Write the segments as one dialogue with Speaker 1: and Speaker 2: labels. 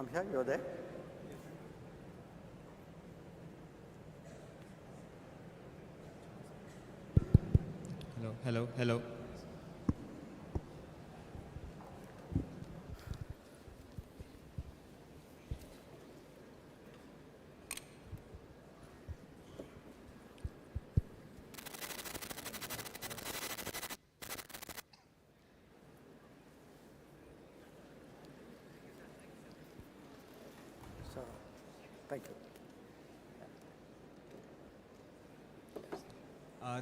Speaker 1: I'm here, you're there?
Speaker 2: Hello.
Speaker 1: So, thank you.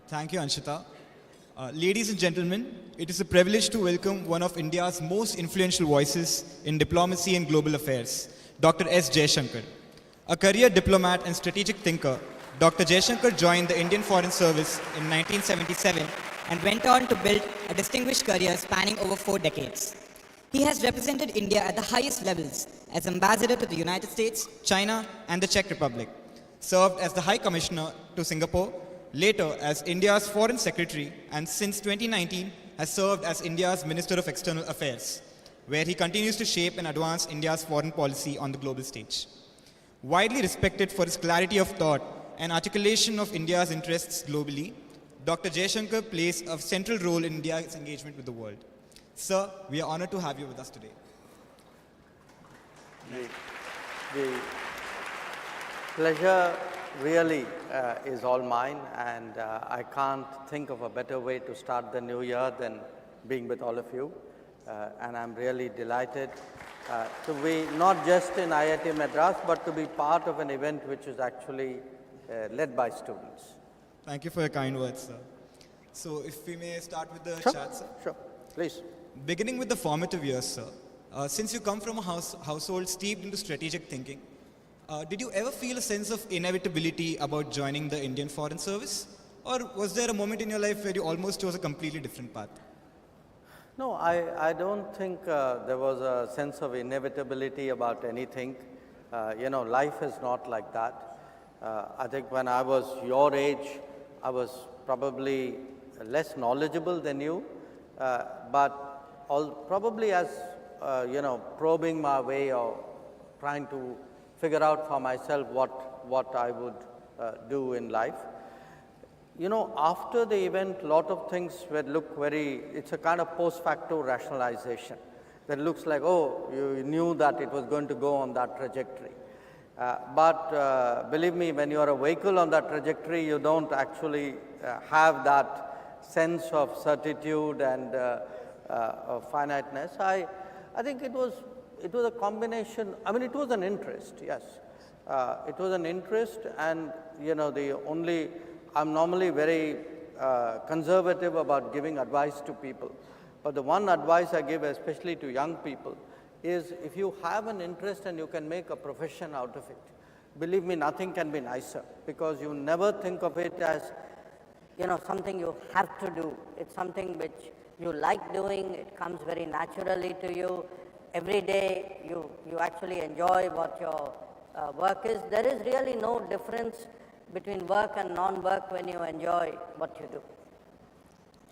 Speaker 2: Thank you, Anshita. Ladies and gentlemen, it is a privilege to welcome one of India's most influential voices in diplomacy and global affairs, Dr. S. Jaishankar. A career diplomat and strategic thinker, Dr. Jaishankar joined the Indian Foreign Service in 1977
Speaker 3: and went on to build a distinguished career spanning over 4 decades. He has represented India at the highest levels as ambassador to the United States,
Speaker 2: China, and the Czech Republic, served as the High Commissioner to Singapore, later as India's Foreign Secretary, and since 2019 has served as India's Minister of External Affairs, where he continues to shape and advance India's foreign policy on the global stage. Widely respected for his clarity of thought and articulation of India's interests globally, Dr. Jaishankar plays a central role in India's engagement with the world. Sir, we are honored to have you with us today.
Speaker 1: The pleasure really is all mine, and I can't think of a better way to start the new year than being with all of you. And I'm really delighted to be not just in IIT Madras, but to be part of an event which is actually led by students.
Speaker 2: Thank you for your kind words, sir. So if we may start with the chat, sir.
Speaker 1: Sure, please.
Speaker 2: Beginning with the formative years, sir. Since you come from a household steeped into strategic thinking, did you ever feel a sense of inevitability about joining the Indian Foreign Service? Or was there a moment in your life where you almost chose a completely different path?
Speaker 1: No, I don't think there was a sense of inevitability about anything. Life is not like that. I think when I was your age, I was probably less knowledgeable than you, but probably as, probing my way or trying to figure out for myself what I would do in life. After the event, a lot of things would look it's a kind of post facto rationalization that looks like, oh, you knew that it was going to go on that trajectory. But believe me, when you are a vehicle on that trajectory, you don't actually have that sense of certitude and of finiteness. I think it was a combination. I mean, it was an interest, yes. It was an interest, and I'm normally very conservative about giving advice to people. But the one advice I give, especially to young people, is if you have an interest and you can make a profession out of it, believe me, nothing can be nicer, because you never think of it as, something you have to do. It's something which you like doing. It comes very naturally to you. Every day you actually enjoy what your work is. There is really no difference between work and non-work when you enjoy what you do.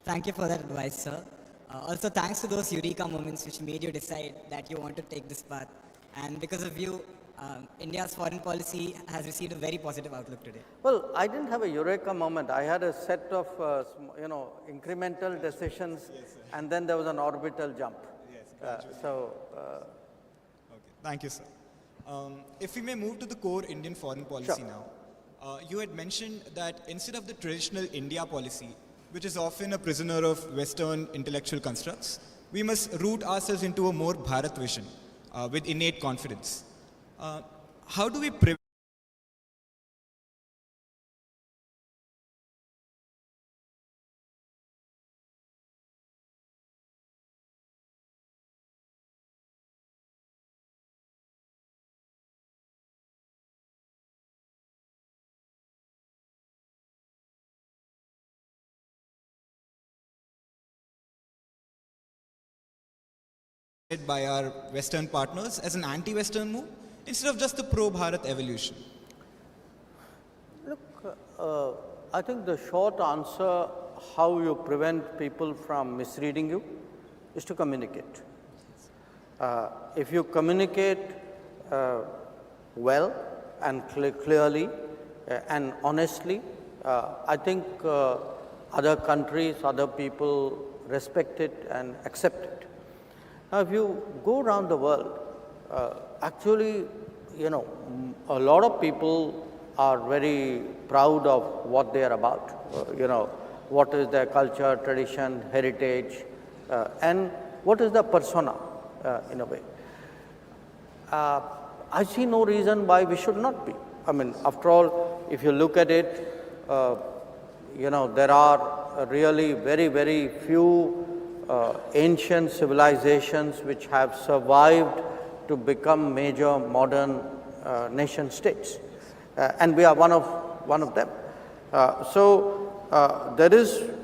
Speaker 3: Thank you for that advice, sir. Also, thanks to those eureka moments which made you decide that you want to take this path. And because of you, India's foreign policy has received a very positive outlook today.
Speaker 1: Well, I didn't have a eureka moment. I had a set of, incremental decisions, yes, and then there was an orbital jump. Yes,
Speaker 2: okay. Thank you, sir. If we may move to the core Indian foreign policy now. You had mentioned that instead of the traditional India policy, which is often a prisoner of Western intellectual constructs, we must root ourselves into a more Bharat vision with innate confidence. How do we prevent by our Western partners as an anti-Western move instead of just the pro-Bharat evolution?
Speaker 1: Look, I think the short answer, how you prevent people from misreading you, is to communicate. If you communicate well and clearly and honestly. I think other countries, other people respect it and accept it. Now, if you go around the world, actually, a lot of people are very proud of what they are about. What is their culture, tradition, heritage, and what is the persona, in a way. I see no reason why we should not be. I mean, after all, if you look at it, there are really very, very few ancient civilizations which have survived to become major modern nation states, and we are one of them.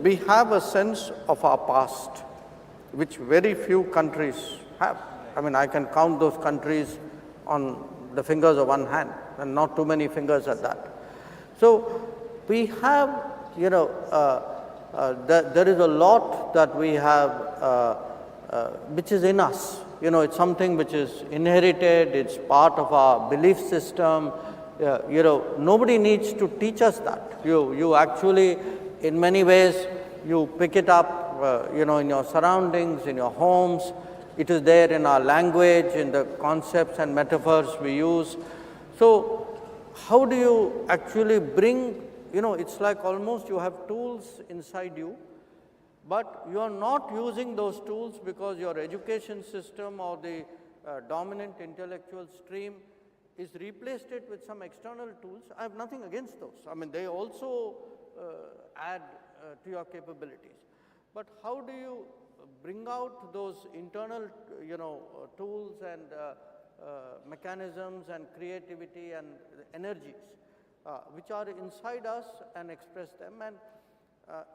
Speaker 1: We have a sense of our past, which very few countries have. I mean, I can count those countries on the fingers of one hand, and not too many fingers at that. So we have, there is a lot that we have which is in us. It's something which is inherited, it's part of our belief system. Nobody needs to teach us that. You actually, in many ways, you pick it up, in your surroundings, in your homes. It is there in our language, in the concepts and metaphors we use. So how do you actually bring, it's like almost you have tools inside you, but you are not using those tools because your education system or the dominant intellectual stream is replaced it with some external tools. I have nothing against those. I mean, they also add to your capabilities. But how do you bring out those internal, tools and mechanisms and creativity and energies which are inside us and express them? And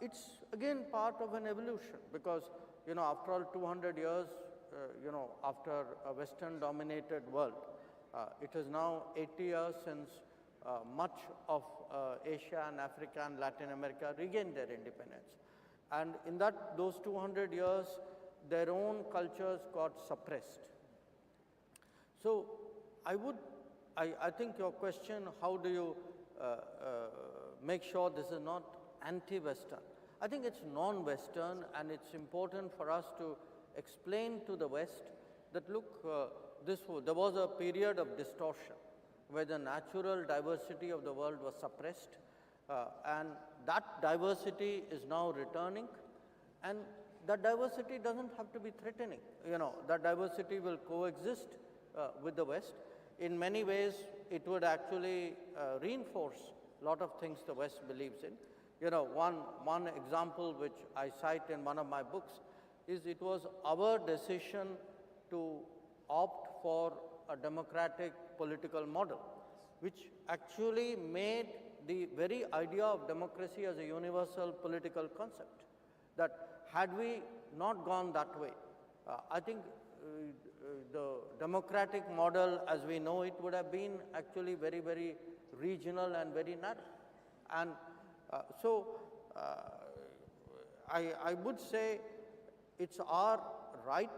Speaker 1: it's again part of an evolution, because after all 200 years, after a Western dominated world, it is now 80 years since much of Asia and Africa and Latin America regained their independence. And in those 200 years, their own cultures got suppressed. So I think your question, how do you make sure this is not anti-Western? I think it's non-Western, and it's important for us to explain to the West that, look, there was a period of distortion where the natural diversity of the world was suppressed, and that diversity is now returning, and that diversity doesn't have to be threatening. That diversity will coexist with the West. In many ways, it would actually reinforce a lot of things the West believes in. One example which I cite in one of my books is it was our decision to opt for a democratic political model, which actually made the very idea of democracy as a universal political concept. That had we not gone that way, I think the democratic model as we know it would have been actually very, very regional and very narrow. And I would say it's our right,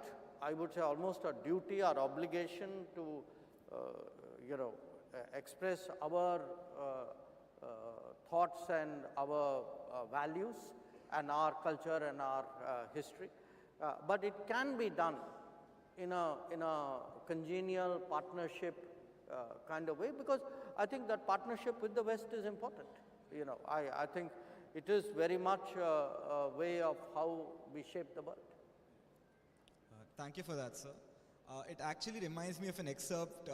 Speaker 1: I would say almost a duty, our obligation to, express our thoughts and our values and our culture and our history. But it can be done in a congenial partnership kind of way, because I think that partnership with the West is important. I think it is very much a way of how we shape the world.
Speaker 2: Thank you for that, sir. It actually reminds me of an excerpt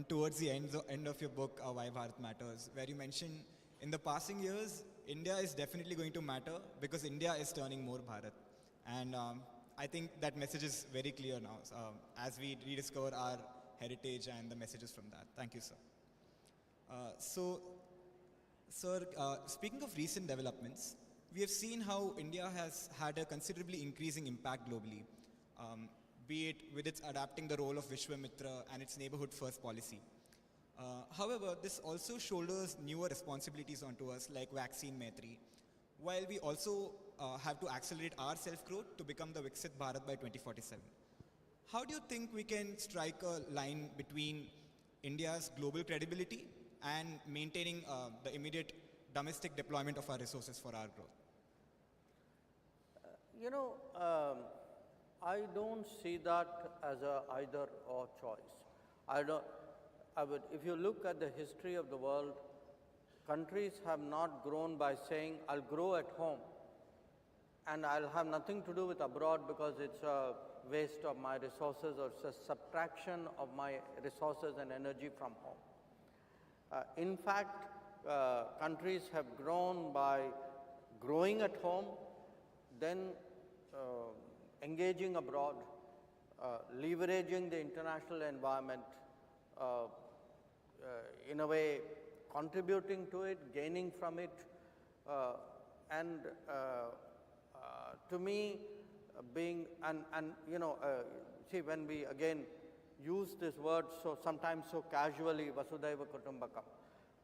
Speaker 2: towards the end of your book, Why Bharat Matters, where you mention in the passing years, India is definitely going to matter because India is turning more Bharat. And I think that message is very clear now as we rediscover our heritage and the messages from that. Thank you, sir. Sir, speaking of recent developments, we have seen how India has had a considerably increasing impact globally, be it with its adapting the role of Vishwamitra and its neighborhood first policy. However, this also shoulders newer responsibilities onto us, like Vaccine Maitri, while we also have to accelerate our self-growth to become the Viksit Bharat by 2047. How do you think we can strike a line between India's global credibility and maintaining the immediate domestic deployment of our resources for our growth?
Speaker 1: You know, I don't see that as a either or choice. If you look at the history of the world, countries have not grown by saying, I'll grow at home and I'll have nothing to do with abroad because it's a waste of my resources or it's a subtraction of my resources and energy from home. In fact, countries have grown by growing at home, then engaging abroad, leveraging the international environment, in a way contributing to it, gaining from it, and to me, being, see, when we again use this word so sometimes so casually, Vasudhaiva Kutumbakam,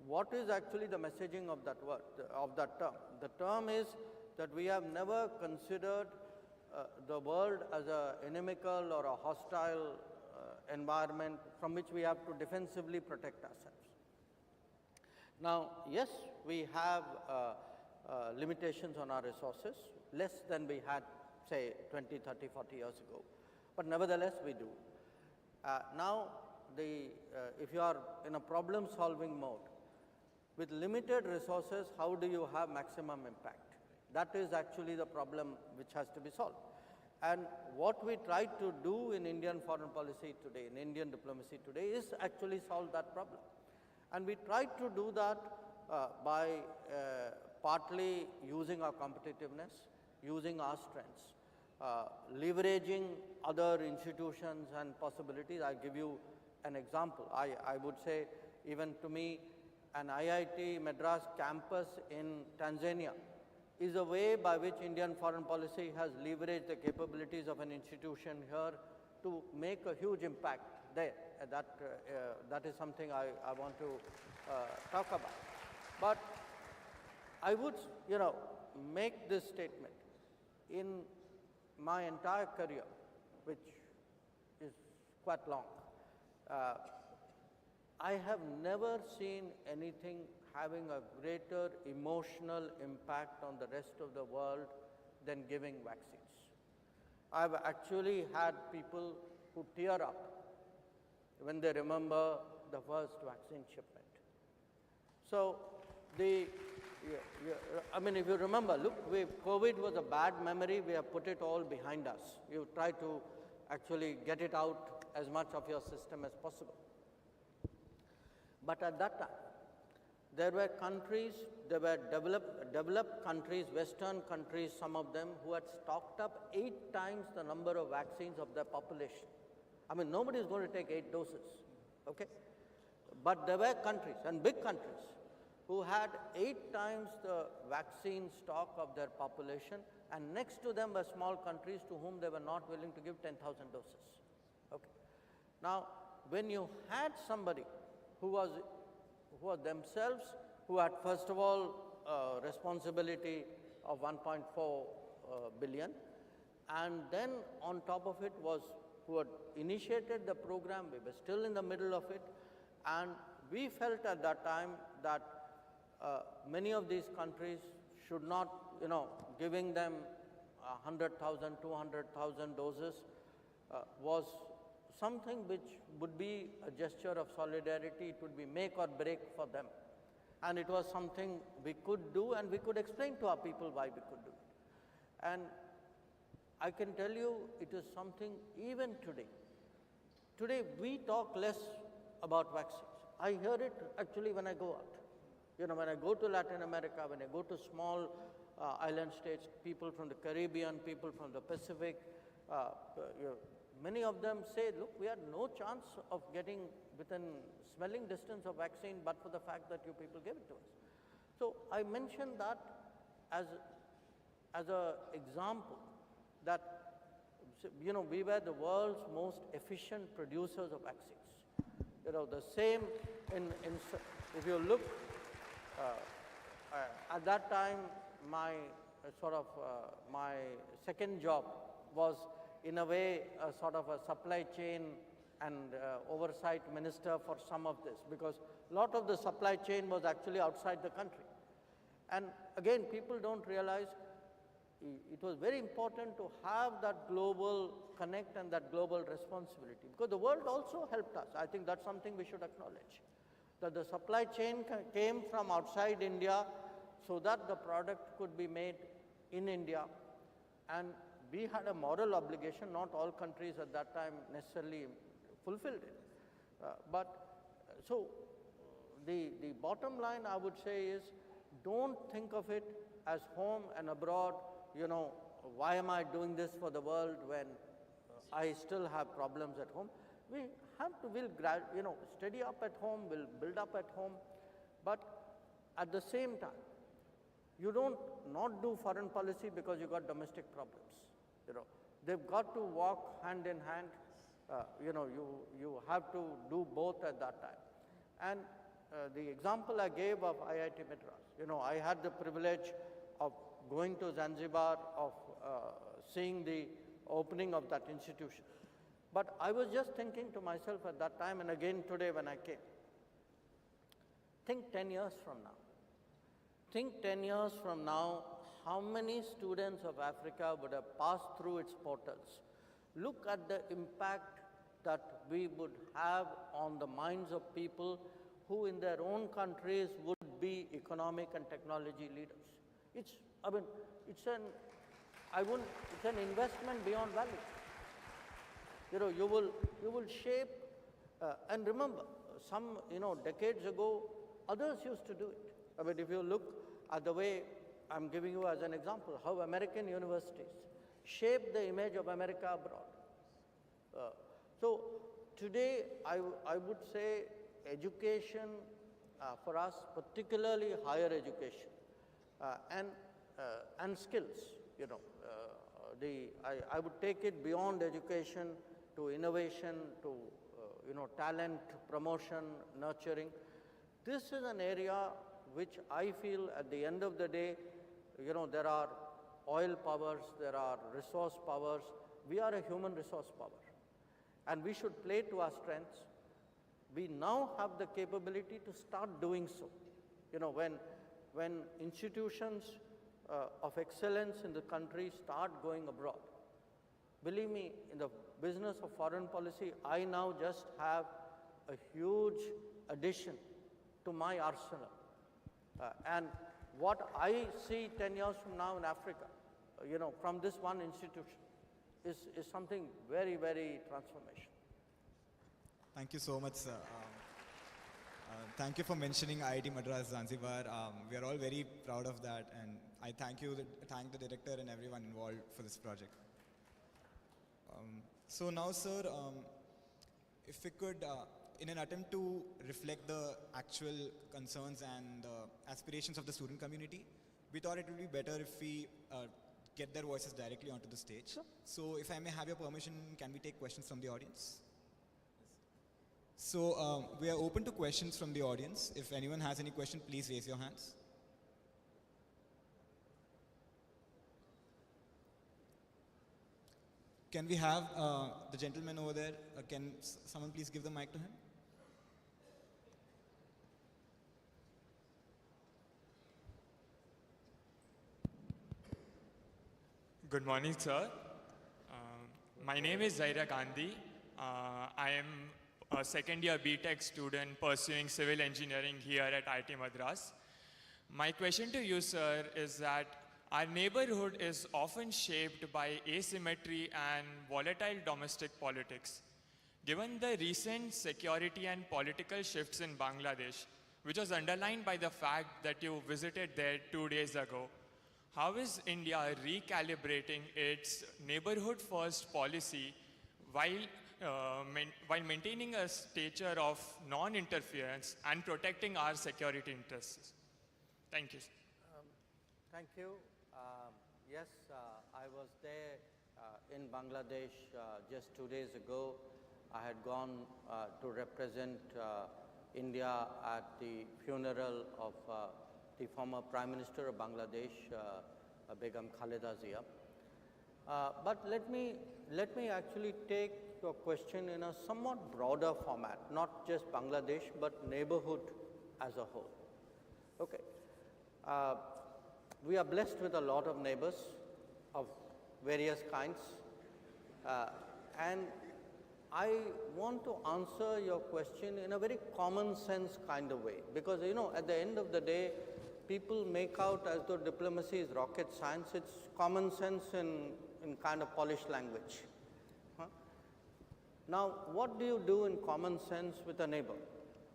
Speaker 1: what is actually the messaging of that word, of that term? The term is that we have never considered the world as an inimical or a hostile environment from which we have to defensively protect ourselves. Now, yes, we have limitations on our resources, less than we had, say, 20, 30, 40 years ago. But nevertheless, we do. Now, if you are in a problem-solving mode, with limited resources, how do you have maximum impact? That is actually the problem which has to be solved. And what we try to do in Indian foreign policy today, in Indian diplomacy today, is actually solve that problem. And we try to do that by partly using our competitiveness, using our strengths, leveraging other institutions and possibilities. I'll give you an example. I would say, even to me, an IIT Madras campus in Tanzania is a way by which Indian foreign policy has leveraged the capabilities of an institution here to make a huge impact there. That is something I want to talk about. But I would, make this statement. In my entire career, which is quite long, I have never seen anything having a greater emotional impact on the rest of the world than giving vaccines. I've actually had people who tear up when they remember the first vaccine shipment. So, if you remember, look, COVID was a bad memory. We have put it all behind us. You try to actually get it out as much of your system as possible. But at that time, there were countries, there were developed countries, Western countries, some of them, who had stocked up 8 times the number of vaccines of their population. I mean, nobody is going to take 8 doses, okay? But there were countries, and big countries, who had 8 times the vaccine stock of their population, and next to them were small countries to whom they were not willing to give 10,000 doses, okay? Now, when you had somebody who was themselves, who had first of all responsibility of 1.4 billion, and then on top of it was who had initiated the program. We were still in the middle of it, and we felt at that time that many of these countries should not, giving them 100,000, 200,000 doses was something which would be a gesture of solidarity. It would be make or break for them. And it was something we could do, and we could explain to our people why we could do it. And I can tell you, it is something even today. Today, we talk less about vaccines. I hear it actually when I go out. When I go to Latin America, when I go to small island states, people from the Caribbean, people from the Pacific, many of them say, look, we had no chance of getting within smelling distance of vaccine but for the fact that you people gave it to us. So I mentioned that as an example that, we were the world's most efficient producers of vaccines. The same, if you look, at that time, my second job was in a way a sort of a supply chain and oversight minister for some of this, because a lot of the supply chain was actually outside the country. And again, people don't realize it was very important to have that global connect and that global responsibility, because the world also helped us. I think that's something we should acknowledge, that the supply chain came from outside India so that the product could be made in India. And we had a moral obligation. Not all countries at that time necessarily fulfilled it. So the bottom line I would say is, don't think of it as home and abroad, you know, why am I doing this for the world when I still have problems at home. We have to, we'll steady up at home, we'll build up at home, but at the same time, you don't not do foreign policy because you got domestic problems. You know, they've got to walk hand in hand. You have to do both at that time. And the example I gave of IIT Madras, you know, I had the privilege of going to Zanzibar, of seeing the opening of that institution. But I was just thinking to myself at that time, and again today when I came, think 10 years from now. Think 10 years from now, how many students of Africa would have passed through its portals? Look at the impact that we would have on the minds of people who in their own countries would be economic and technology leaders. It's an investment beyond value. You know, you will shape, and remember, some, decades ago, others used to do it. I mean, if you look at the way I'm giving you as an example, how American universities shape the image of America abroad. So today, I would say education for us, particularly higher education, and skills, I would take it beyond education to innovation, to talent promotion, nurturing. This is an area which I feel at the end of the day, there are oil powers, there are resource powers. We are a human resource power, and we should play to our strengths. We now have the capability to start doing so. When institutions of excellence in the country start going abroad, believe me, in the business of foreign policy, I now just have a huge addition to my arsenal. And what I see 10 years from now in Africa, from this one institution, is something very, very transformational.
Speaker 2: Thank you so much, sir. Thank you for mentioning IIT Madras Zanzibar. We are all very proud of that, and I thank the director and everyone involved for this project. So now, sir, if we could, in an attempt to reflect the actual concerns and aspirations of the student community, we thought it would be better if we get their voices directly onto the stage. Sure. So if I may have your permission, can we take questions from the audience? So we are open to questions from the audience. If anyone has any question, please raise your hands. Can we have the gentleman over there, can someone please give the mic to him?
Speaker 4: Good morning, sir. My name is Zaira Gandhi. I am a second-year BTech student pursuing civil engineering here at IIT Madras. My question to you, sir, is that our neighborhood is often shaped by asymmetry and volatile domestic politics. Given the recent security and political shifts in Bangladesh, which was underlined by the fact that you visited there 2 days ago, how is India recalibrating its neighborhood-first policy while maintaining a stature of non-interference and protecting our security interests? Thank you.
Speaker 1: Thank you. Yes, I was there in Bangladesh just 2 days ago. I had gone to represent India at the funeral of the former Prime Minister of Bangladesh, Begum Khaleda Zia. But let me actually take your question in a somewhat broader format, not just Bangladesh, but neighborhood as a whole. Okay. We are blessed with a lot of neighbors of various kinds. And I want to answer your question in a very common sense kind of way, because at the end of the day, people make out as though diplomacy is rocket science. It's common sense in kind of polished language. Huh? Now, what do you do in common sense with a neighbor?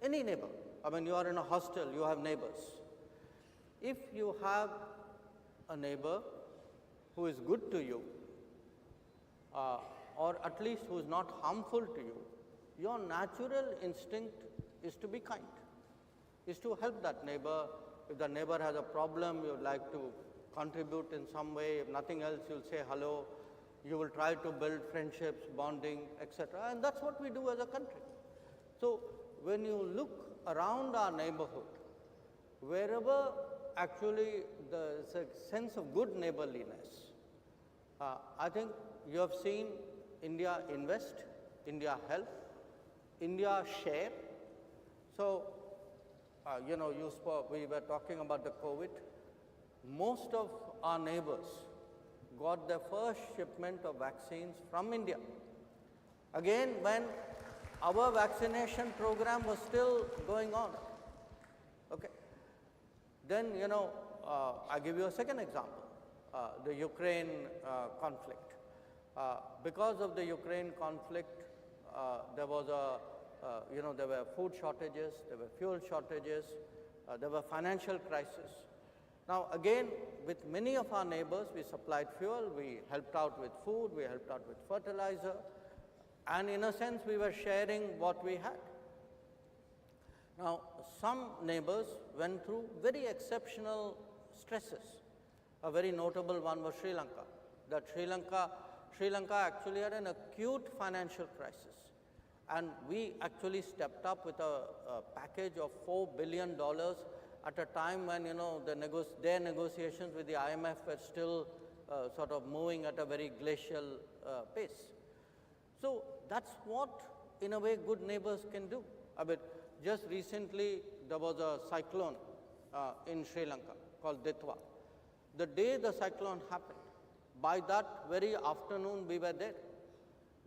Speaker 1: Any neighbor. I mean, you are in a hostel, you have neighbors. If you have a neighbor who is good to you, or at least who is not harmful to you, your natural instinct is to be kind, is to help that neighbor. If the neighbor has a problem, you would like to contribute in some way. If nothing else, you'll say hello. You will try to build friendships, bonding, etc. And that's what we do as a country. So when you look around our neighborhood, wherever actually there's a sense of good neighborliness, I think you have seen India invest, India help, India share. So, we were talking about the COVID. Most of our neighbors got their first shipment of vaccines from India. Again, when our vaccination program was still going on. Okay. Then, I give you a second example, the Ukraine conflict. Because of the Ukraine conflict, there was there were food shortages, there were fuel shortages, there were financial crises. Now, again, with many of our neighbors, we supplied fuel, we helped out with food, we helped out with fertilizer, and in a sense, we were sharing what we had. Now, some neighbors went through very exceptional stresses. A very notable one was Sri Lanka. That Sri Lanka actually had an acute financial crisis. And we actually stepped up with a package of $4 billion at a time when, their negotiations with the IMF were still sort of moving at a very glacial pace. So that's what, in a way, good neighbors can do. I mean, just recently, there was a cyclone in Sri Lanka called Ditwa. The day the cyclone happened, by that very afternoon, we were there.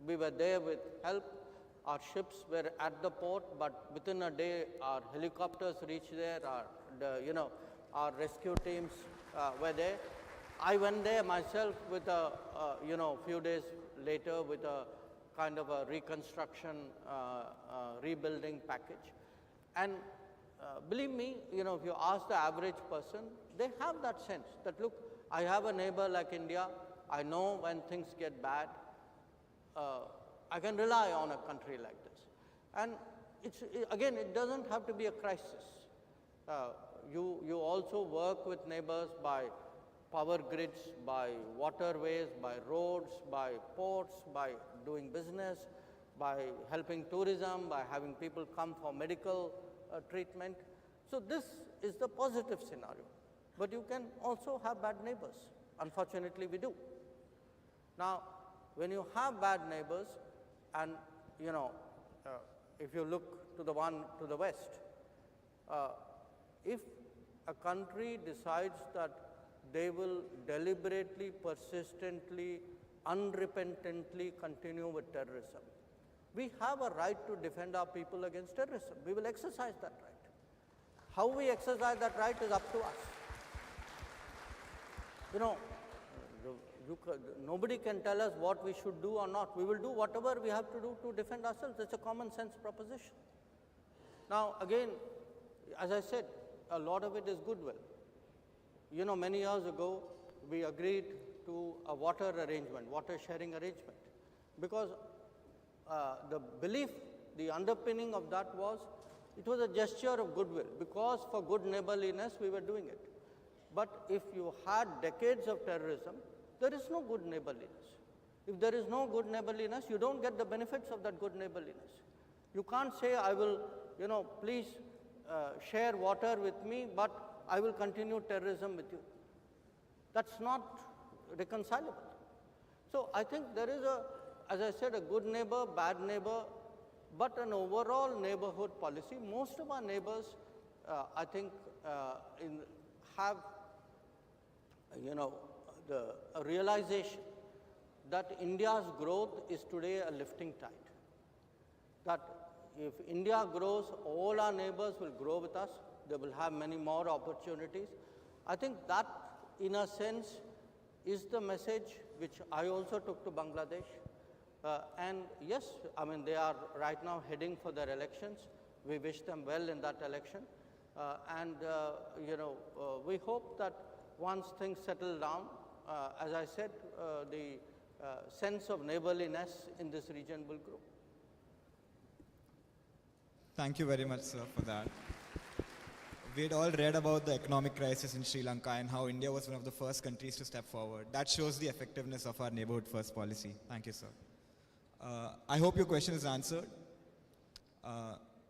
Speaker 1: We were there with help. Our ships were at the port, but within a day, our helicopters reached there. Our rescue teams were there. I went there myself with a few days later with a kind of a reconstruction, rebuilding package. And believe me, if you ask the average person, they have that sense that, look, I have a neighbor like India. I know when things get bad, I can rely on a country like this. And again, it doesn't have to be a crisis. You also work with neighbors by power grids, by waterways, by roads, by ports, by doing business, by helping tourism, by having people come for medical treatment. So this is the positive scenario. But you can also have bad neighbors. Unfortunately, we do. Now, when you have bad neighbors, and if you look to the one to the west, if a country decides that they will deliberately, persistently, unrepentantly continue with terrorism, we have a right to defend our people against terrorism. We will exercise that right. How we exercise that right is up to us. Nobody can tell us what we should do or not. We will do whatever we have to do to defend ourselves. It's a common sense proposition. Now, again, as I said, a lot of it is goodwill. Many years ago, we agreed to a water arrangement, water sharing arrangement, because the belief, the underpinning of that was, it was a gesture of goodwill, because for good neighborliness, we were doing it. But if you had decades of terrorism, there is no good neighborliness. If there is no good neighborliness, you don't get the benefits of that good neighborliness. You can't say, I will, please share water with me, but I will continue terrorism with you. That's not reconcilable. So I think there is as I said, a good neighbor, bad neighbor, but an overall neighborhood policy. Most of our neighbors, I think, have, the realization that India's growth is today a lifting tide. That if India grows, all our neighbors will grow with us. They will have many more opportunities. I think that, in a sense, is the message which I also took to Bangladesh. And yes, I mean, they are right now heading for their elections. We wish them well in that election. We hope that once things settle down, as I said, the sense of neighborliness in this region will grow.
Speaker 2: Thank you very much, sir, for that. We had all read about the economic crisis in Sri Lanka and how India was one of the first countries to step forward. That shows the effectiveness of our neighborhood first policy. Thank you, sir. I hope your question is answered.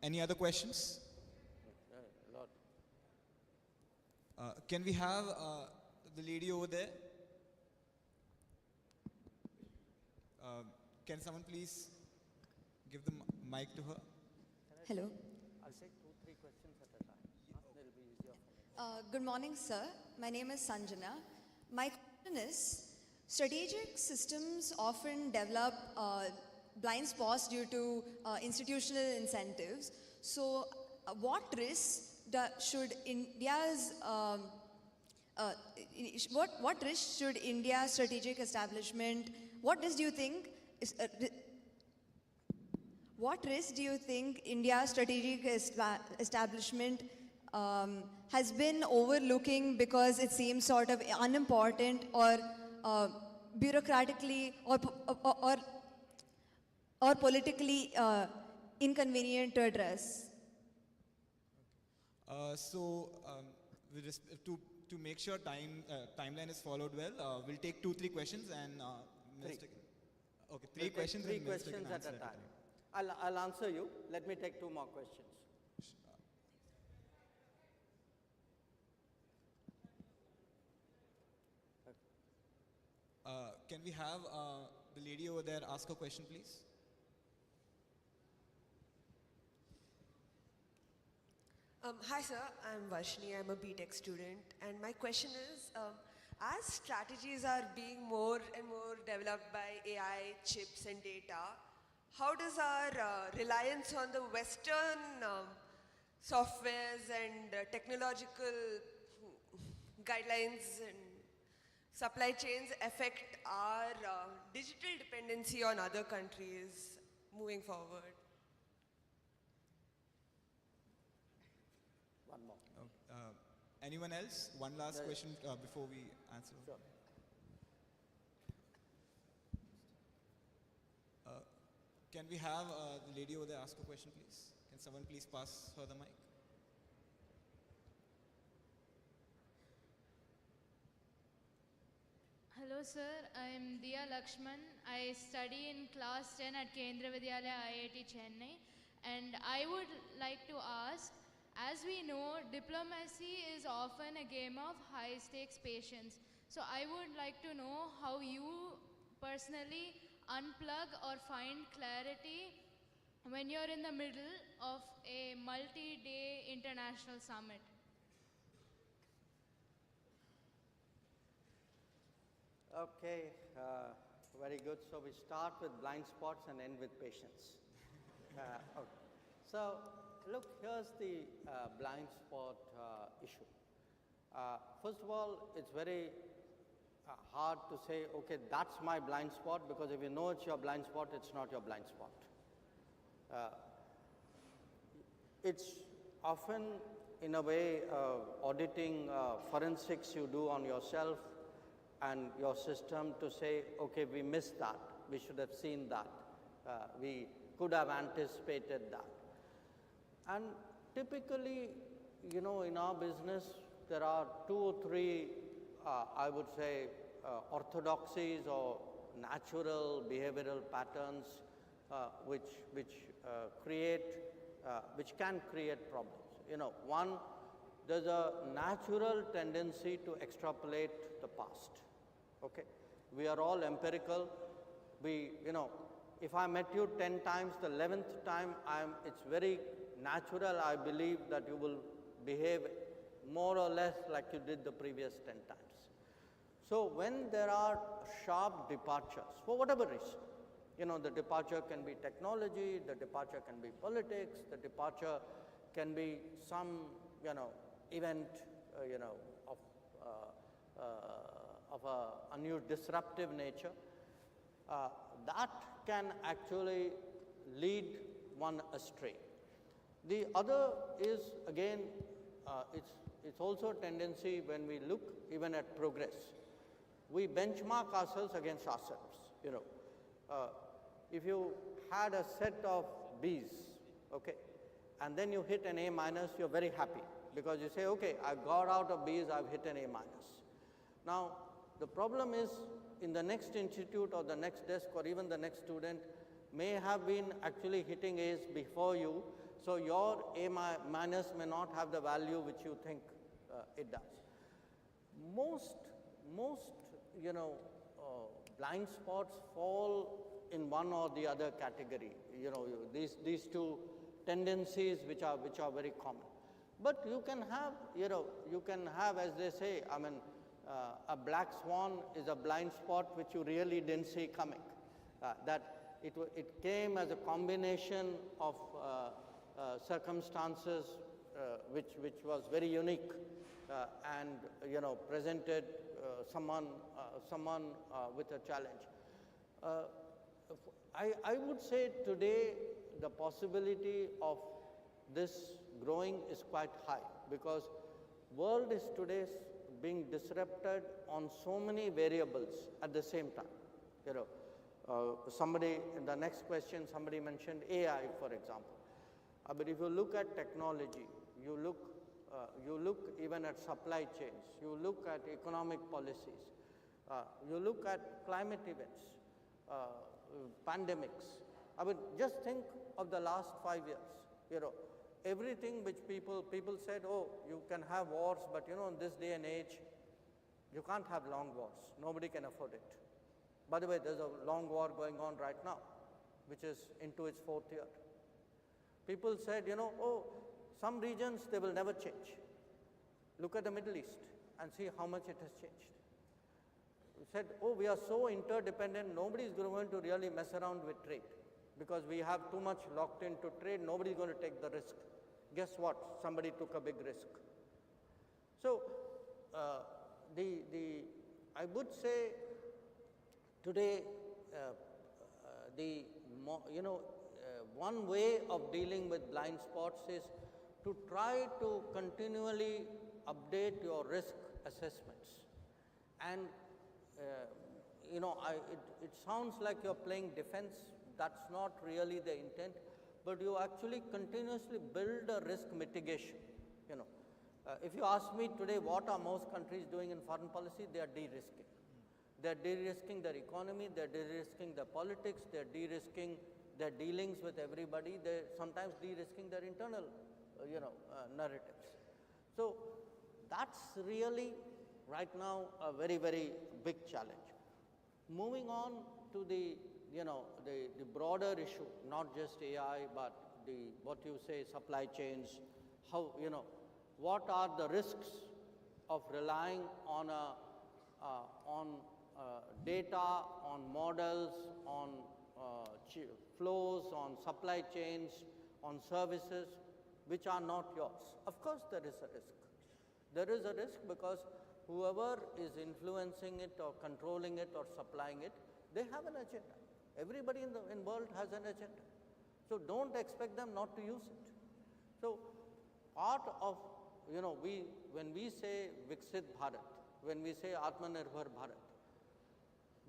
Speaker 2: Any other questions? Can we have the lady over there? Can someone please give the mic to her?
Speaker 5: Hello.
Speaker 1: I'll take 2-3 questions at a time. It'll be easier for me.
Speaker 5: Good morning, sir. My name is Sanjana. My question is, strategic systems often develop blind spots due to institutional incentives. So, what risks should India's what risk should India's strategic establishment? What risk do you think India's strategic establishment has been overlooking because it seems sort of unimportant or bureaucratically or politically inconvenient to address?
Speaker 2: To make sure timeline is followed well, we'll take 2-3 questions and okay, 3 questions.
Speaker 1: 3 questions at a time. I'll answer you. Let me take 2 more questions.
Speaker 2: Can we have the lady over there ask a question, please?
Speaker 6: Hi sir, I'm Varshini, I'm a BTech student, and my question is, as strategies are being more and more developed by AI, chips and data, how does our reliance on the Western softwares and technological guidelines and supply chains affect our digital dependency on other countries moving forward?
Speaker 1: One more.
Speaker 2: Anyone else? One last question before we answer.
Speaker 1: Sure.
Speaker 2: Can we have the lady over there ask a question, please? Can someone please pass her the mic?
Speaker 7: Hello sir, I am Diya Lakshman. I study in class 10 at Kendra Vidyalaya IIT Chennai, and I would like to ask, as we know, diplomacy is often a game of high stakes patience. So I would like to know how you personally unplug or find clarity when you're in the middle of a multi-day international summit.
Speaker 1: Okay, very good. So we start with blind spots and end with patience. Okay. So look, here's the blind spot issue. First of all, it's very hard to say, okay, that's my blind spot, because if you know it's your blind spot, it's not your blind spot. It's often, in a way, auditing forensics you do on yourself and your system to say, okay, we missed that, we should have seen that, we could have anticipated that. And typically, you know, in our business, there are 2 or 3, I would say, orthodoxies or natural behavioral patterns which can create problems. You know, one, there's a natural tendency to extrapolate the past. Okay, we are all empirical. We, you know, if I met you 10 times, the 11th time, it's very natural, I believe, that you will behave more or less like you did the previous 10 times. So when there are sharp departures, for whatever reason, the departure can be technology, the departure can be politics, the departure can be some, event, of a new disruptive nature, that can actually lead one astray. The other is, again, it's also a tendency when we look even at progress. We benchmark ourselves against ourselves, if you had a set of B's, okay, and then you hit an A minus, you're very happy because you say, okay, I got out of B's, I've hit an A minus. Now, the problem is in the next institute or the next desk or even the next student may have been actually hitting A's before you, so your A minus may not have the value which you think it does. Most blind spots fall in one or the other category. These two tendencies which are very common. But you can have, as they say, a black swan is a blind spot which you really didn't see coming. That it came as a combination of circumstances which was very unique and presented someone with a challenge. I would say today the possibility of this growing is quite high because world is today being disrupted on so many variables at the same time. Somebody in the next question, somebody mentioned AI, for example. But if you look at technology, you look even at supply chains, you look at economic policies, you look at climate events, pandemics. Just think of the last 5 years. Everything which people said, oh, you can have wars, but in this day and age, you can't have long wars. Nobody can afford it. By the way, there's a long war going on right now, which is into its 4th year. People said, oh, some regions, they will never change. Look at the Middle East and see how much it has changed. We said, oh, we are so interdependent, nobody is going to really mess around with trade because we have too much locked into trade, nobody is going to take the risk. Guess what? Somebody took a big risk. So, I would say today, one way of dealing with blind spots is to try to continually update your risk assessments. And, it sounds like you're playing defense. That's not really the intent, but you actually continuously build a risk mitigation. If you ask me today, what are most countries doing in foreign policy? They are de-risking. They are de-risking their economy, they are de-risking their politics, they are de-risking their dealings with everybody, they are sometimes de-risking their internal, narratives. So that's really right now a very, very big challenge. Moving on to the broader issue, not just AI, but what you say, supply chains, how, what are the risks of relying on data, on models, on flows, on supply chains, on services which are not yours. Of course there is a risk. There is a risk because whoever is influencing it or controlling it or supplying it, they have an agenda. Everybody in the world has an agenda. So don't expect them not to use it. So part of, when we say Viksit Bharat, when we say Atmanirbhar Bharat,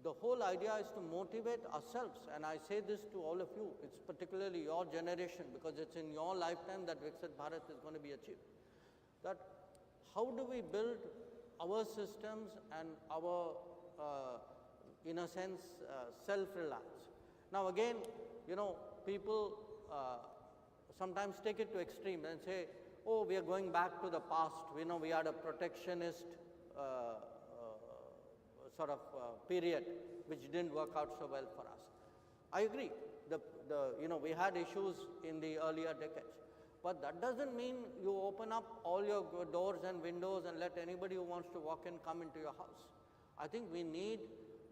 Speaker 1: the whole idea is to motivate ourselves, and I say this to all of you, it's particularly your generation because it's in your lifetime that Viksit Bharat is going to be achieved. That how do we build our systems and our, in a sense, self-reliance. Now again, people sometimes take it to extreme and say, oh, we are going back to the past. We had a protectionist sort of period which didn't work out so well for us. I agree. We had issues in the earlier decades. But that doesn't mean you open up all your doors and windows and let anybody who wants to walk in come into your house. I think we need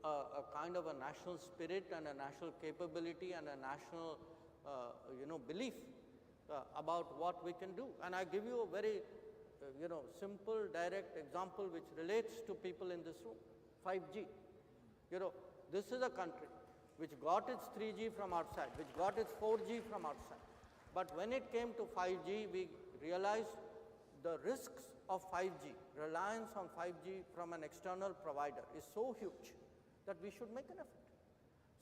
Speaker 1: a kind of a national spirit and a national capability and a national, belief about what we can do. And I give you a very, simple, direct example which relates to people in this room, 5G. This is a country which got its 3G from outside, which got its 4G from outside. But when it came to 5G, we realized the risks of 5G, reliance on 5G from an external provider is so huge that we should make an effort.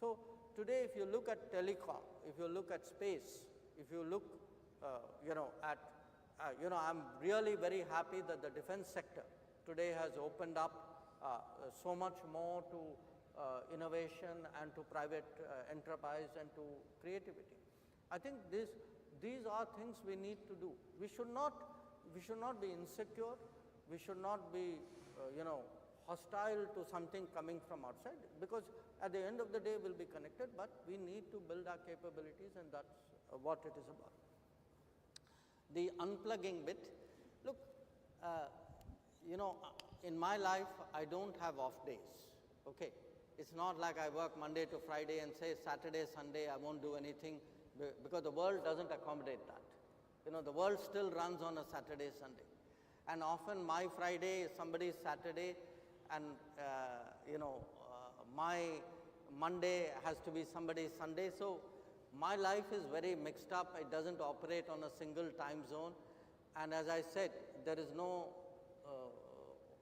Speaker 1: So today, if you look at telecom, if you look at space, if you look, I'm really very happy that the defense sector today has opened up so much more to innovation and to private enterprise and to creativity. I think these are things we need to do. We should not be insecure. We should not be, hostile to something coming from outside, because at the end of the day we'll be connected, but we need to build our capabilities, and that's what it is about. The unplugging bit, look, in my life I don't have off days, okay? It's not like I work Monday to Friday and say Saturday, Sunday I won't do anything, because the world doesn't accommodate that. The world still runs on a Saturday, Sunday. And often my Friday is somebody's Saturday, and my Monday has to be somebody's Sunday. So my life is very mixed up. It doesn't operate on a single time zone. And as I said, there is no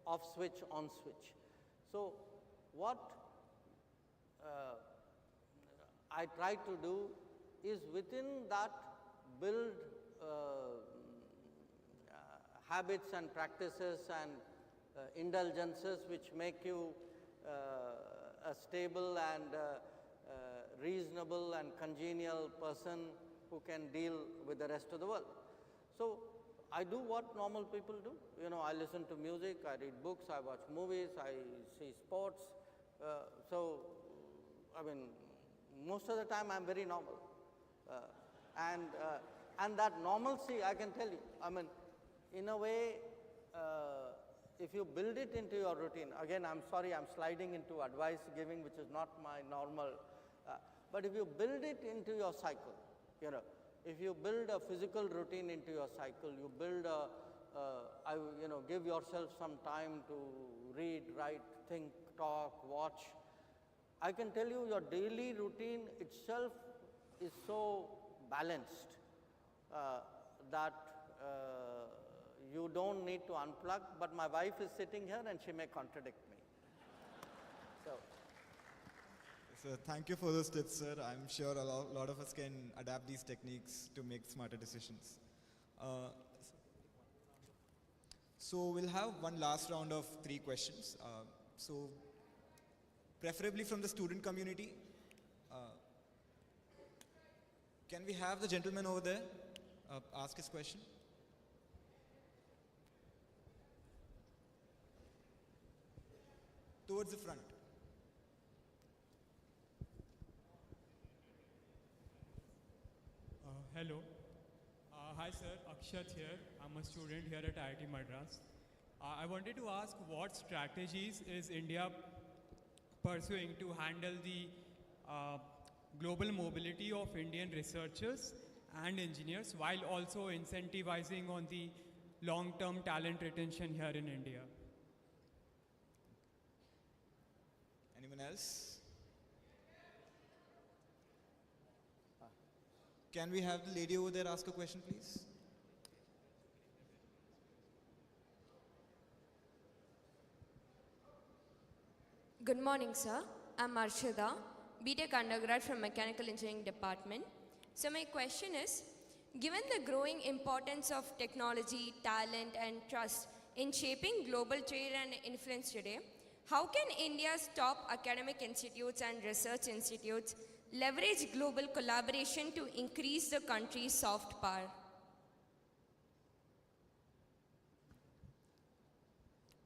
Speaker 1: off switch, on switch. So what I try to do is within that build habits and practices and indulgences which make you a stable and reasonable and congenial person who can deal with the rest of the world. So I do what normal people do. I listen to music, I read books, I watch movies, I see sports. Most of the time I'm very normal. And that normalcy, I can tell you, in a way, if you build it into your routine, again, I'm sorry, I'm sliding into advice giving, which is not my normal, but if you build it into your cycle, if you build a physical routine into your cycle, you build give yourself some time to read, write, think, talk, watch. I can tell you your daily routine itself is so balanced that you don't need to unplug, but my wife is sitting here and she may contradict me.
Speaker 2: So thank you for those tips, sir. I'm sure a lot of us can adapt these techniques to make smarter decisions. So we'll have one last round of 3 questions. So preferably from the student community. Can we have the gentleman over there ask his question? Towards the front.
Speaker 8: Hello. Hi sir, Akshat here. I'm a student here at IIT Madras. I wanted to ask what strategies is India pursuing to handle the global mobility of Indian researchers and engineers while also incentivizing on the long-term talent retention here in India.
Speaker 2: Anyone else? Can we have the lady over there ask a question, please?
Speaker 9: Good morning, sir. I'm Arshada, BTech undergrad from Mechanical Engineering Department. So my question is, given the growing importance of technology, talent and trust in shaping global trade and influence today, how can India's top academic institutes and research institutes leverage global collaboration to increase the country's soft power?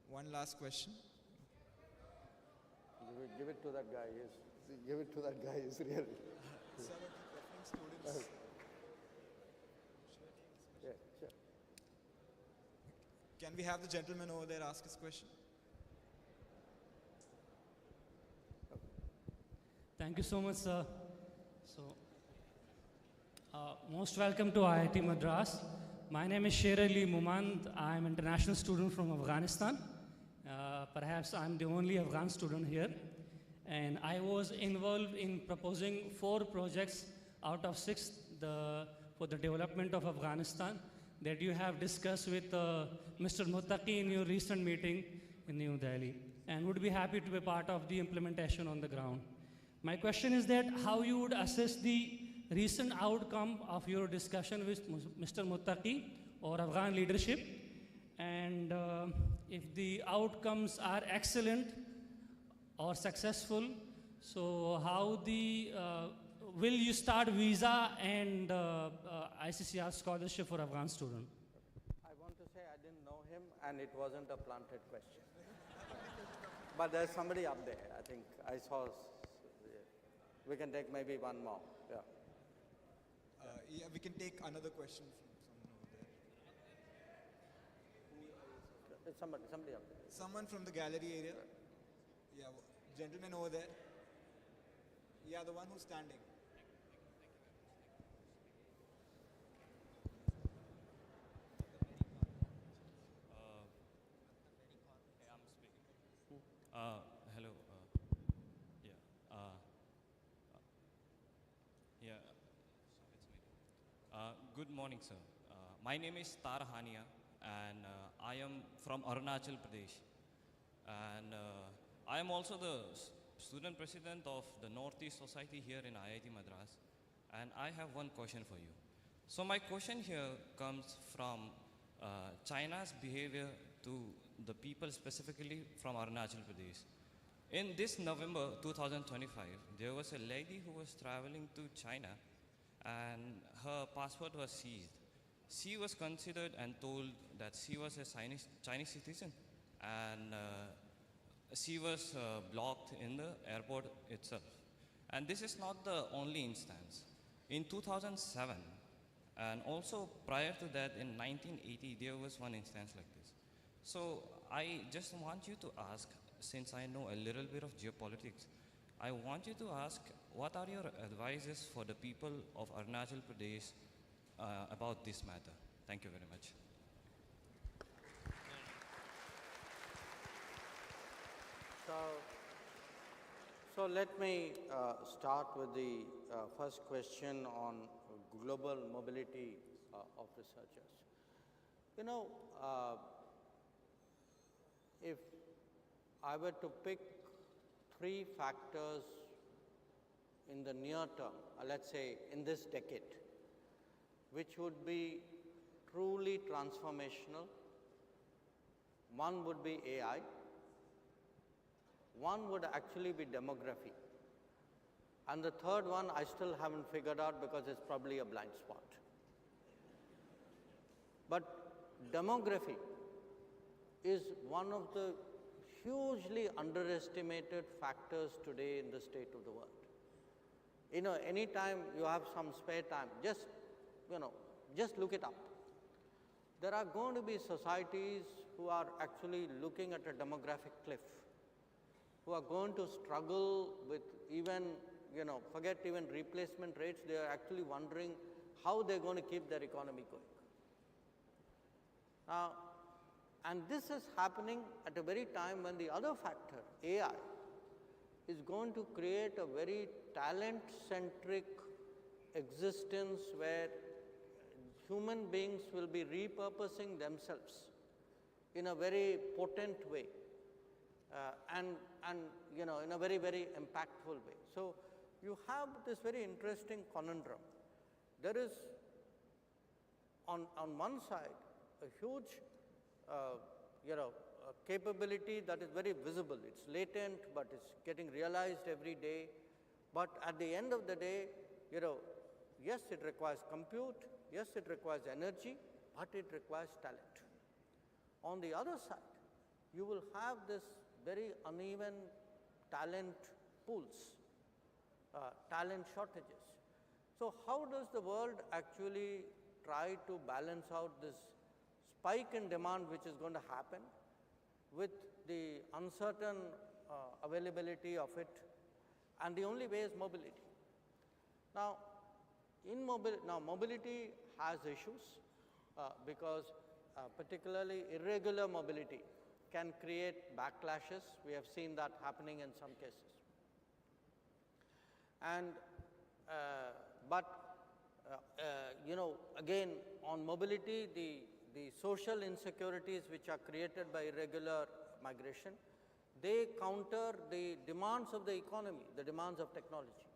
Speaker 2: One last question.
Speaker 1: Give it to that guy, yes. Give it to that guy, is really.
Speaker 2: Some of the preferring students.
Speaker 1: Yeah, sure.
Speaker 2: Can we have the gentleman over there ask his question?
Speaker 10: Thank you so much, sir. So, most welcome to IIT Madras. My name is Sher Ali Mumand. I'm an international student from Afghanistan. Perhaps I'm the only Afghan student here. And I was involved in proposing 4 projects out of 6 for the development of Afghanistan that you have discussed with Mr. Muttaqi in your recent meeting in New Delhi, and would be happy to be part of the implementation on the ground. My question is that how you would assess the recent outcome of your discussion with Mr. Muttaqi or Afghan leadership, and if the outcomes are excellent or successful, so how will you start visa and ICCR scholarship for Afghan students?
Speaker 1: I want to say I didn't know him and it wasn't a planted question. But there's somebody up there, I think I saw. We can take maybe one more. Yeah.
Speaker 2: Yeah, we can take another question from someone over there.
Speaker 1: Somebody up there.
Speaker 2: Someone from the gallery area? Yeah, gentleman over there. Yeah, the one who's standing.
Speaker 11: I'm speaking. Hello. Yeah. Yeah. It's me. Good morning, sir. My name is Tarhania, and I am from Arunachal Pradesh. And I am also the student president of the Northeast Society here in IIT Madras. And I have one question for you. So my question here comes from China's behavior to the people specifically from Arunachal Pradesh. In this November 2025, there was a lady who was traveling to China and her passport was seized. She was considered and told that she was a Chinese citizen, and she was blocked in the airport itself. And this is not the only instance. In 2007, and also prior to that in 1980, there was one instance like this. So I just want you to ask, since I know a little bit of geopolitics, I want you to ask, what are your advices for the people of Arunachal Pradesh about this matter? Thank you very much.
Speaker 1: So let me start with the first question on global mobility of researchers. You know, if I were to pick 3 factors in the near term, let's say in this decade, which would be truly transformational, one would be AI, one would actually be demography, and the third one I still haven't figured out because it's probably a blind spot. But demography is one of the hugely underestimated factors today in the state of the world. You know, anytime you have some spare time, just look it up. There are going to be societies who are actually looking at a demographic cliff, who are going to struggle with even, forget even replacement rates, they are actually wondering how they're going to keep their economy going. Now, and this is happening at a very time when the other factor, AI, is going to create a very talent-centric existence where human beings will be repurposing themselves in a very potent way and in a very, very impactful way. So you have this very interesting conundrum. There is, on one side, a huge capability that is very visible. It's latent, but it's getting realized every day. But at the end of the day, yes, it requires compute, yes, it requires energy, but it requires talent. On the other side, you will have this very uneven talent pools, talent shortages. So how does the world actually try to balance out this spike in demand which is going to happen with the uncertain availability of it, and the only way is mobility. Now, mobility has issues because particularly irregular mobility can create backlashes. We have seen that happening in some cases. And again, on mobility, the social insecurities which are created by irregular migration, they counter the demands of the economy, the demands of technology.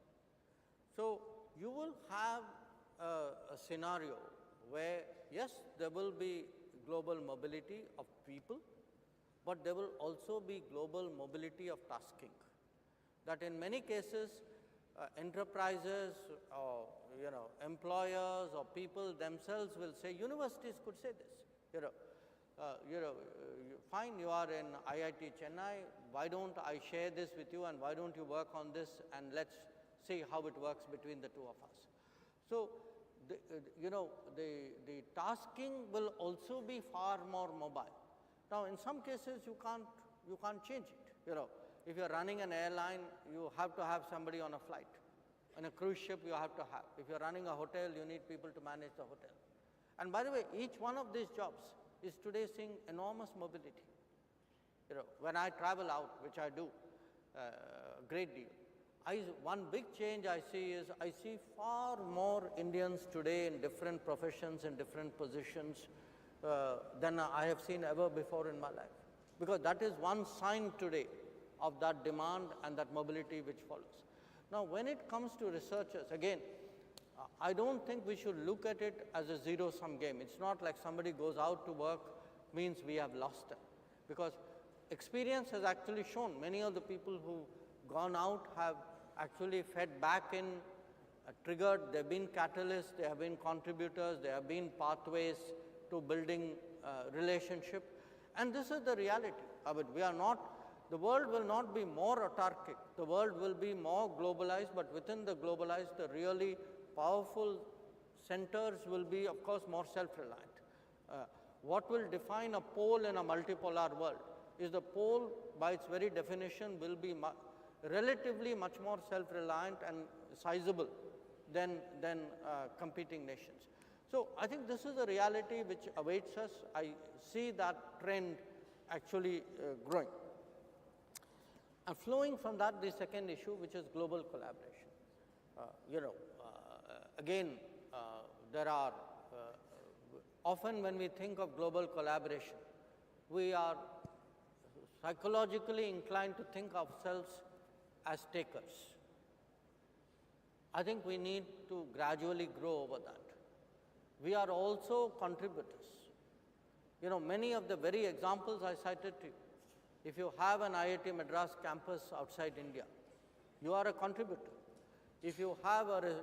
Speaker 1: So you will have a scenario where, yes, there will be global mobility of people, but there will also be global mobility of tasking. That in many cases, enterprises or employers or people themselves will say, universities could say this, fine, you are in IIT Chennai, why don't I share this with you and why don't you work on this and let's see how it works between the two of us. So, the tasking will also be far more mobile. Now, in some cases you can't change it, If you are running an airline, you have to have somebody on a flight. On a cruise ship, you have to have. If you are running a hotel, you need people to manage the hotel. And by the way, each one of these jobs is today seeing enormous mobility. When I travel out, which I do a great deal, one big change I see is I see far more Indians today in different professions and different positions than I have seen ever before in my life. Because that is one sign today of that demand and that mobility which follows. Now, when it comes to researchers, again, I don't think we should look at it as a zero-sum game. It's not like somebody goes out to work means we have lost them. Because experience has actually shown many of the people who've gone out have actually fed back in, triggered, they've been catalysts, they have been contributors, they have been pathways to building relationship. And this is the reality of it. The world will not be more autarkic. The world will be more globalized, but within the globalized, the really powerful centers will be, of course, more self-reliant. What will define a pole in a multipolar world is the pole, by its very definition, will be relatively much more self-reliant and sizable than competing nations. So I think this is a reality which awaits us. I see that trend actually growing. And flowing from that, the second issue, which is global collaboration. Again, there are, often when we think of global collaboration, we are psychologically inclined to think of ourselves as takers. I think we need to gradually grow over that. We are also contributors. Many of the very examples I cited to you, if you have an IIT Madras campus outside India, you are a contributor. If you have a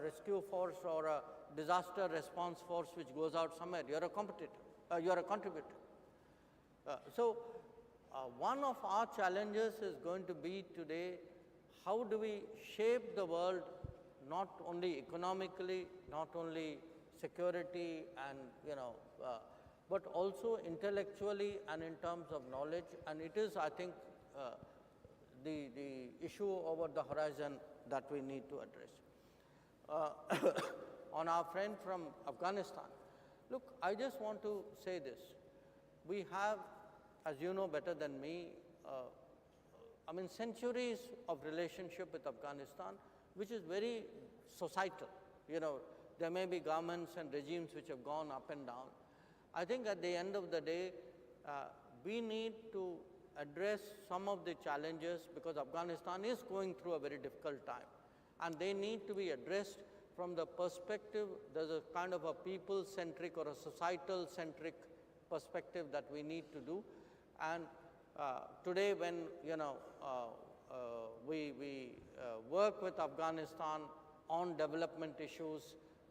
Speaker 1: rescue force or a disaster response force which goes out somewhere, you are a competitor. You are a contributor. One of our challenges is going to be today, how do we shape the world not only economically, not only security and but also intellectually and in terms of knowledge, and it is, I think, the issue over the horizon that we need to address. On our friend from Afghanistan, look, I just want to say this. We have, as you know better than me, centuries of relationship with Afghanistan, which is very societal. There may be governments and regimes which have gone up and down. I think at the end of the day, we need to address some of the challenges because Afghanistan is going through a very difficult time. And they need to be addressed from the perspective, there's a kind of a people-centric or a societal-centric perspective that we need to do. And today when, we work with Afghanistan on development issues,